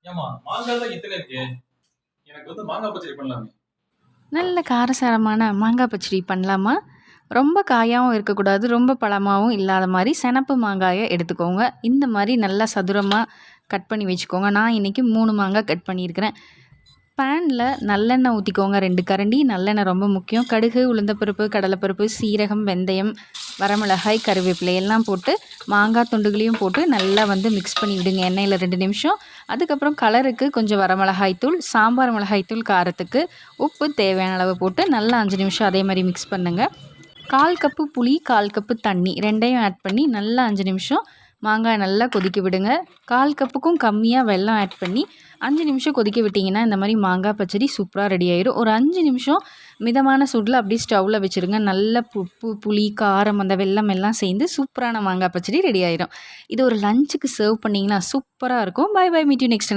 ஏம்மா மாங்காய் தான் இத்தனை இருக்கு. எனக்கு மாங்காய் பச்சடி பண்ணலாமே. நல்ல காரசாரமான மாங்காய் பச்சடி பண்ணலாமா? ரொம்ப காயாவும் இருக்கக்கூடாது, ரொம்ப பழமாவும் இல்லாத மாரி சினப்பு மாங்காய எடுத்துக்கோங்க. இந்த மாரி நல்லா சதுரமா கட் பண்ணி வச்சுக்கோங்க. நான் இன்றைக்கி 3 மாங்காய் கட் பண்ணியிருக்கிறேன். பேனில் நல்லெண்ணெய் ஊற்றிக்கோங்க. 2 கரண்டி நல்லெண்ணெய் ரொம்ப முக்கியம். கடுகு, உளுந்தப்பருப்பு, கடலைப்பருப்பு, சீரகம், வெந்தயம், வரமிளகாய், கருவேப்பிலை எல்லாம் போட்டு மாங்காய் துண்டுகளையும் போட்டு நல்லா மிக்ஸ் பண்ணி விடுங்க எண்ணெயில் 2 நிமிஷம். அதுக்கப்புறம் கலருக்கு கொஞ்சம் வரமிளகாய் தூள், சாம்பார் மிளகாய் தூள், காரத்துக்கு உப்பு தேவையான அளவு போட்டு நல்லா 5 நிமிஷம் அதே மாதிரி மிக்ஸ் பண்ணுங்கள். 1/4 கப்பு புளி, 1/4 கப்பு தண்ணி ரெண்டையும் ஆட் பண்ணி நல்லா 5 நிமிஷம் மாங்காய் நல்லா கொதிக்க விடுங்க. 1/4 கப்புக்கும் கம்மியாக வெல்லம் ஆட் பண்ணி 5 நிமிஷம் கொதிக்க விட்டிங்கன்னா இந்த மாதிரி மாங்காய் பச்சடி சூப்பராக ரெடி ஆயிடும். ஒரு 5 நிமிஷம் மிதமான சூடில் அப்படியே ஸ்டவ்வில் வச்சுருங்க. நல்ல உப்பு, புளி, காரம், அந்த வெல்லம் எல்லாம் சேர்ந்து சூப்பரான மாங்காய் பச்சடி ரெடி ஆயிடும். இது ஒரு லஞ்சுக்கு சர்வ் பண்ணிங்கன்னா சூப்பராக இருக்கும். Bye bye, meet you next.